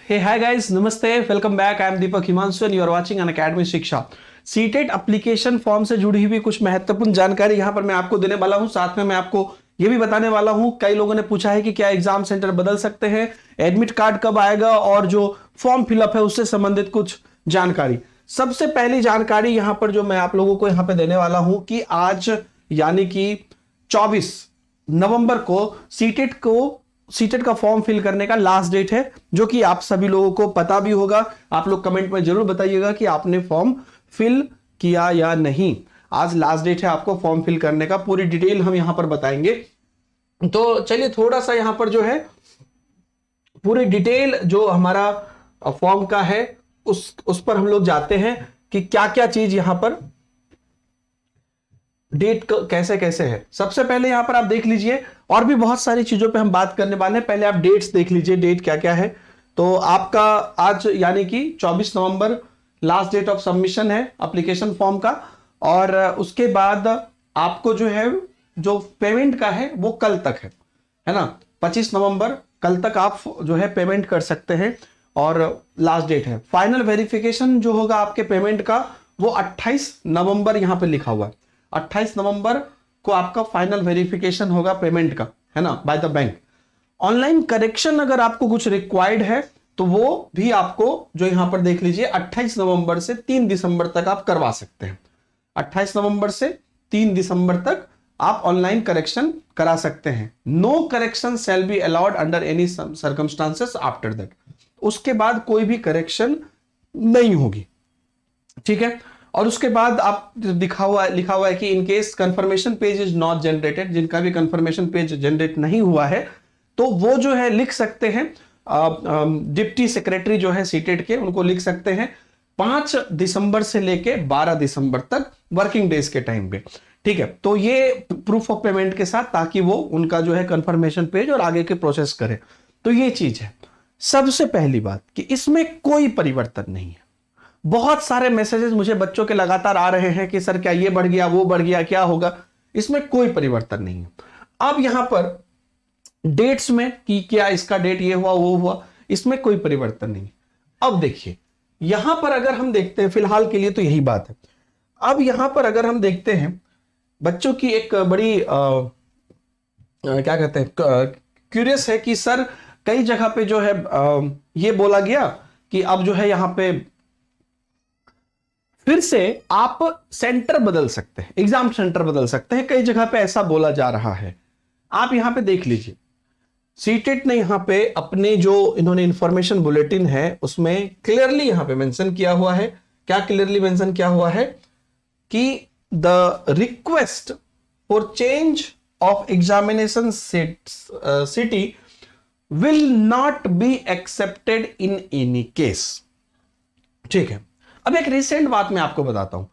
Hey, hi guys, नमस्ते, welcome back. I am Deepak Himanshu and you are watching Unacademy Shiksha. CTET application form से जुड़ी हुई कुछ महत्वपूर्ण जानकारी यहां पर मैं आपको देने वाला हूं। साथ में मैं आपको यह भी बताने वाला हूं, कई लोगों ने पूछा है कि क्या एग्जाम सेंटर बदल सकते हैं, एडमिट कार्ड कब आएगा और जो फॉर्म फिलअप है उससे संबंधित कुछ जानकारी। सबसे पहली जानकारी यहां पर जो मैं आप लोगों को यहां पर देने वाला हूं कि आज यानी कि 24 नवंबर को सीटेट का फॉर्म फिल करने का लास्ट डेट है, जो कि आप सभी लोगों को पता भी होगा। आप लोग कमेंट में जरूर बताइएगा कि आपने फॉर्म फिल किया या नहीं। आज लास्ट डेट है आपको फॉर्म फिल करने का, पूरी डिटेल हम यहां पर बताएंगे। तो चलिए थोड़ा सा यहां पर जो है पूरी डिटेल जो हमारा फॉर्म का है उस पर हम लोग जाते हैं कि क्या क्या चीज यहां पर डेट कैसे कैसे है। सबसे पहले यहां पर आप देख लीजिए, और भी बहुत सारी चीजों पे हम बात करने वाले हैं। पहले आप डेट्स देख लीजिए, डेट क्या क्या है। तो आपका आज यानी कि 24 नवंबर लास्ट डेट ऑफ सबमिशन है एप्लीकेशन फॉर्म का। और उसके बाद आपको जो है जो पेमेंट का है वो कल तक है ना, 25 नवंबर कल तक आप जो है पेमेंट कर सकते हैं और लास्ट डेट है। फाइनल वेरिफिकेशन जो होगा आपके पेमेंट का वो 28 नवंबर यहां पे लिखा हुआ है। 28 नवंबर को आपका फाइनल वेरिफिकेशन होगा पेमेंट का, है ना, by the bank. Online correction अगर आपको कुछ रिक्वायर्ड है तो वो भी आपको जो यहां पर देख लीजिए 28 नवंबर से 3 दिसंबर तक आप करवा सकते हैं। 28 नवंबर से 3 दिसंबर तक आप ऑनलाइन करेक्शन करा सकते हैं। No correction shall be allowed under any circumstances after that. उसके बाद कोई भी करेक्शन नहीं होगी, ठीक है। और उसके बाद आप लिखा हुआ है कि in case confirmation page is not generated, जिनका भी कंफर्मेशन पेज जनरेट नहीं हुआ है तो वो जो है लिख सकते हैं, डिप्टी सेक्रेटरी जो है सीटेट के उनको लिख सकते हैं 5 दिसंबर से लेके 12 दिसंबर तक वर्किंग डेज के टाइम पे, ठीक है। तो ये प्रूफ ऑफ पेमेंट के साथ, ताकि वो उनका जो है कंफर्मेशन पेज और आगे के प्रोसेस करे। तो ये चीज है सबसे पहली बात कि इसमें कोई परिवर्तन नहीं है। बहुत सारे मैसेजेस मुझे बच्चों के लगातार आ रहे हैं कि सर क्या ये बढ़ गया वो बढ़ गया, क्या होगा। इसमें कोई परिवर्तन नहीं है। अब यहां पर डेट्स में कि क्या इसका डेट ये हुआ वो हुआ, इसमें कोई परिवर्तन नहीं। अब देखिए यहां पर अगर हम देखते हैं, फिलहाल के लिए तो यही बात है। अब यहां पर अगर हम देखते हैं बच्चों की एक बड़ी क्या कहते हैं क्यूरियस है कि सर कई जगह पे जो है ये बोला गया कि अब जो है यहां पे फिर से आप सेंटर बदल सकते हैं, एग्जाम सेंटर बदल सकते हैं। कई जगह पे ऐसा बोला जा रहा है। आप यहां पे देख लीजिए, सीटेट ने यहां पे अपने जो इन्होंने इंफॉर्मेशन बुलेटिन है उसमें क्लियरली यहां पे मेंशन किया हुआ है। क्या क्लियरली मेंशन किया हुआ है कि the request for change of examination city will not be accepted in any case, ठीक है। अब एक रिसेंट बात मैं आपको बताता हूं।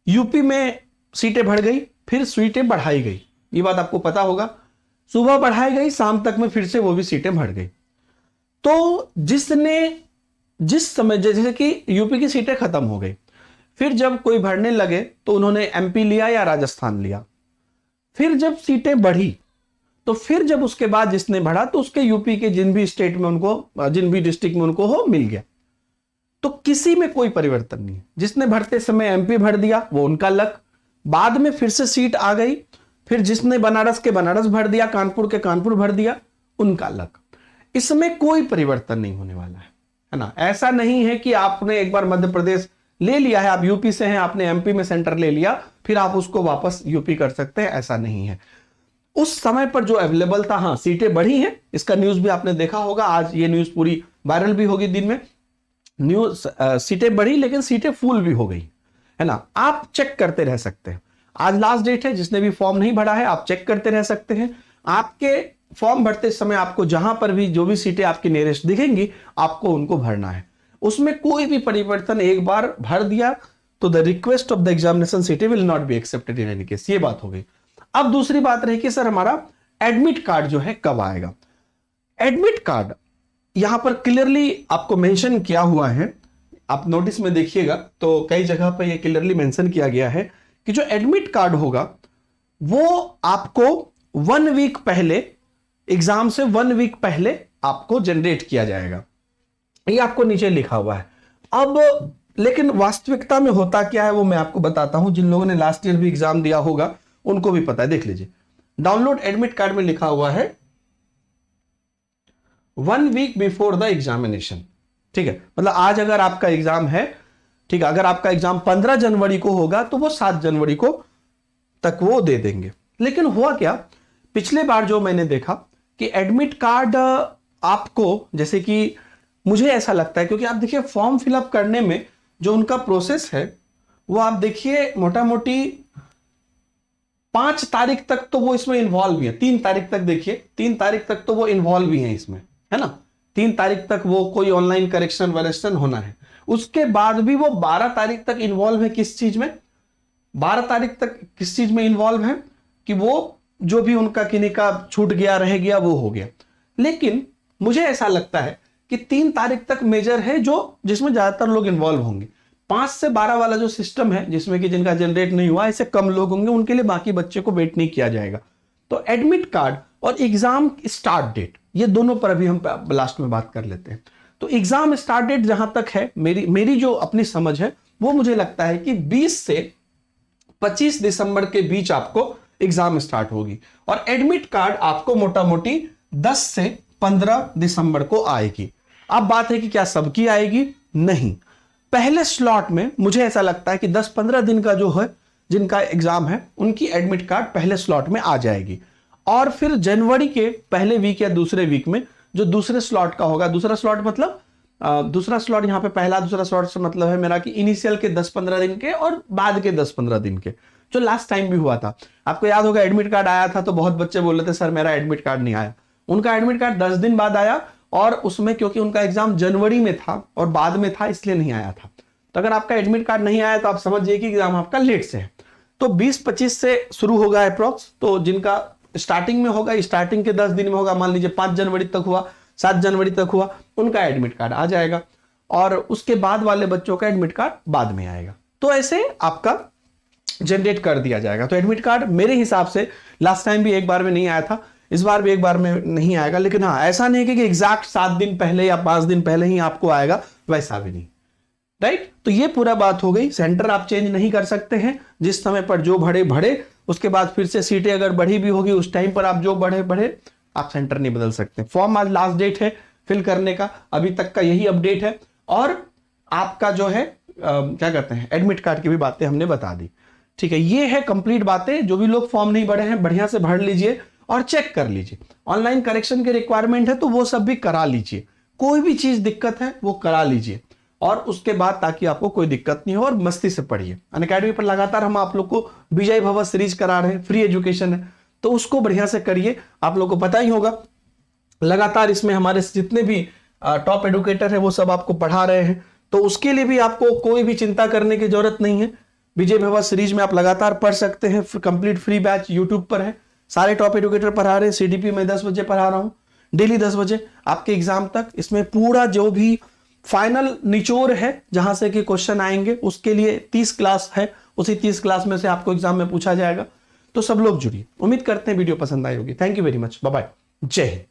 यूपी में सीटें बढ़ गई, फिर सीटें बढ़ाई गई, ये बात आपको पता होगा। सुबह बढ़ाई गई, शाम तक में फिर से वो भी सीटें बढ़ गई। तो जिस समय जैसे कि यूपी की सीटें खत्म हो गई, फिर जब कोई भरने लगे तो उन्होंने एमपी लिया या राजस्थान लिया। फिर जब सीटें बढ़ी तो फिर जब उसके बाद जिसने बढ़ा तो उसके यूपी के जिन भी स्टेट में उनको, जिन भी डिस्ट्रिक्ट में उनको हो मिल गया। तो किसी में कोई परिवर्तन नहीं है। जिसने भरते समय एमपी भर दिया वो उनका लक, बाद में फिर से सीट आ गई, फिर जिसने बनारस के बनारस भर दिया, कानपुर के कानपुर भर दिया, उनका लक। इसमें कोई परिवर्तन नहीं होने वाला है ना। ऐसा नहीं है कि आपने एक बार मध्य प्रदेश ले लिया है, आप यूपी से हैं, आपने एमपी में सेंटर ले लिया, फिर आप उसको वापस यूपी कर सकते हैं, ऐसा नहीं है। उस समय पर जो अवेलेबल था, हाँ सीटें बढ़ी हैं, इसका न्यूज भी आपने देखा होगा। आज ये न्यूज पूरी वायरल भी होगी दिन में। न्यूज सीटें बढ़ी लेकिन सीटें फुल भी हो गई, है ना। आप चेक करते रह सकते हैं। आज लास्ट डेट है, जिसने भी फॉर्म नहीं भरा है आप चेक करते रह सकते हैं। आपके फॉर्म भरते समय आपको जहां पर भी जो भी सीटें आपकी नियरेस्ट दिखेंगी आपको उनको भरना है। उसमें कोई भी परिवर्तन, एक बार भर दिया तो the request of the examination city will not be accepted in any case. ये बात हो गई। अब दूसरी बात रही कि सर हमारा एडमिट कार्ड जो है कब आएगा। एडमिट कार्ड यहां पर क्लियरली आपको मेंशन किया हुआ है, आप नोटिस में देखिएगा तो कई जगह पर यह क्लियरली मेंशन किया गया है कि जो एडमिट कार्ड होगा वो आपको 1 वीक पहले, एग्जाम से 1 वीक पहले आपको जनरेट किया जाएगा। ये आपको नीचे लिखा हुआ है। अब लेकिन वास्तविकता में होता क्या है वो मैं आपको बताता हूं। जिन लोगों ने लास्ट ईयर भी एग्जाम दिया होगा उनको भी पता है। देख लीजिए, डाउनलोड एडमिट कार्ड में लिखा हुआ है 1 वीक बिफोर द एग्जामिनेशन। ठीक है, मतलब आज अगर आपका एग्जाम है, ठीक है, अगर आपका एग्जाम 15 जनवरी को होगा तो वो 7 जनवरी को तक वो दे देंगे। लेकिन हुआ क्या, पिछले बार जो मैंने देखा कि एडमिट कार्ड आपको, जैसे कि मुझे ऐसा लगता है, क्योंकि आप देखिए फॉर्म फिलअप करने में जो उनका प्रोसेस है वो आप देखिए मोटा मोटी 5 तारीख तक तो वो इसमें इन्वॉल्व भी है। 3 तारीख तक देखिए, 3 तारीख तक तो वो इन्वॉल्व भी है इसमें, है ना। 3 तारीख तक वो कोई ऑनलाइन करेक्शन वरेक्शन होना है। उसके बाद भी वो 12 तारीख तक इन्वॉल्व है किस चीज में, 12 तारीख तक किस चीज में इन्वॉल्व है कि वो जो भी उनका किन्हीं का छूट गया रह गया वो हो गया। लेकिन मुझे ऐसा लगता है कि 3 तारीख तक मेजर है जो जिसमें ज्यादातर लोग इन्वॉल्व होंगे। 5 से 12 वाला जो सिस्टम है जिसमें कि जिनका जनरेट नहीं हुआ, ऐसे कम लोग होंगे, उनके लिए बाकी बच्चे को वेट नहीं किया जाएगा। तो एडमिट कार्ड और एग्जाम स्टार्ट डेट, ये दोनों पर अभी हम लास्ट में बात कर लेते हैं। तो एग्जाम स्टार्ट डेट जहां तक है, मेरी जो अपनी समझ है वो मुझे लगता है कि 20 से 25 दिसंबर के बीच आपको एग्जाम स्टार्ट होगी और एडमिट कार्ड आपको मोटा मोटी 10 से 15 दिसंबर को आएगी। अब बात है कि क्या सबकी आएगी? नहीं, पहले स्लॉट में मुझे ऐसा लगता है कि 10-15 दिन का जो है जिनका एग्जाम है उनकी एडमिट कार्ड पहले स्लॉट में आ जाएगी। और फिर जनवरी के पहले वीक या दूसरे वीक में जो दूसरे स्लॉट का होगा, दूसरा स्लॉट मतलब दूसरा स्लॉट यहां पे पहला दूसरा स्लॉट से मतलब है मेरा कि इनिशियल के 10-15 दिन के और बाद के 10-15 दिन के, जो लास्ट टाइम भी हुआ था। आपको याद होगा एडमिट कार्ड आया था तो बहुत बच्चे बोल रहे थे सर मेरा एडमिट कार्ड नहीं आया। उनका एडमिट कार्ड 10 दिन बाद आया और उसमें क्योंकि उनका एग्जाम जनवरी में था और बाद में था इसलिए नहीं आया था। तो अगर आपका एडमिट कार्ड नहीं आया तो आप समझिए कि एग्जाम आपका लेट से है। तो 20-25 से शुरू होगा अप्रॉक्स। तो जिनका स्टार्टिंग में होगा, स्टार्टिंग के 10 दिन में होगा, मान लीजिए 5 जनवरी तक हुआ, 7 जनवरी तक हुआ, उनका एडमिट कार्ड आ जाएगा और उसके बाद वाले बच्चों का एडमिट कार्ड बाद में आएगा। तो ऐसे आपका जनरेट कर दिया जाएगा। तो एडमिट कार्ड मेरे हिसाब से लास्ट टाइम भी एक बार में नहीं आया था, इस बार भी एक बार में नहीं आएगा। लेकिन हाँ, ऐसा नहीं कि एग्जैक्ट 7 दिन पहले या 5 दिन पहले ही आपको आएगा, वैसा भी नहीं, राइट। तो ये पूरा बात हो गई। सेंटर आप चेंज नहीं कर सकते हैं, जिस समय पर जो बढ़े उसके बाद फिर से सीटें अगर बढ़ी भी होगी उस टाइम पर आप जो बढ़े आप सेंटर नहीं बदल सकते। फॉर्म आज लास्ट डेट है फिल करने का, अभी तक का यही अपडेट है। और आपका जो है क्या कहते हैं, एडमिट कार्ड की भी बातें हमने बता दी। ठीक है, ये है कंप्लीट बातें। जो भी लोग फॉर्म नहीं भरे हैं बढ़िया से भर लीजिए और चेक कर लीजिए। ऑनलाइन करेक्शन के रिक्वायरमेंट है तो वो सब भी करा लीजिए। कोई भी चीज दिक्कत है वो करा लीजिए और उसके बाद ताकि आपको कोई दिक्कत नहीं हो और मस्ती से पढ़िए। अनअकैडमी पर लगातार हम आप लोग को विजय भव सीरीज करा रहे हैं, फ्री एजुकेशन है, तो उसको बढ़िया से करिए। आप लोग को पता ही होगा लगातार इसमें हमारे जितने भी टॉप एडुकेटर है वो सब आपको पढ़ा रहे हैं, तो उसके लिए भी आपको कोई भी चिंता करने की जरूरत नहीं है। विजय भव सीरीज में आप लगातार पढ़ सकते हैं। कंप्लीट फ्री बैच यूट्यूब पर है, सारे टॉप एडुकेटर पढ़ा रहे हैं। सीडीपी में 10 बजे पढ़ा रहा हूं, डेली 10 बजे आपके एग्जाम तक। इसमें पूरा जो भी फाइनल निचोड़ है जहां से कि क्वेश्चन आएंगे उसके लिए 30 क्लास है, उसी 30 क्लास में से आपको एग्जाम में पूछा जाएगा। तो सब लोग जुड़िए। उम्मीद करते हैं वीडियो पसंद आई होगी। Thank you very much, bye bye, जय हिंद।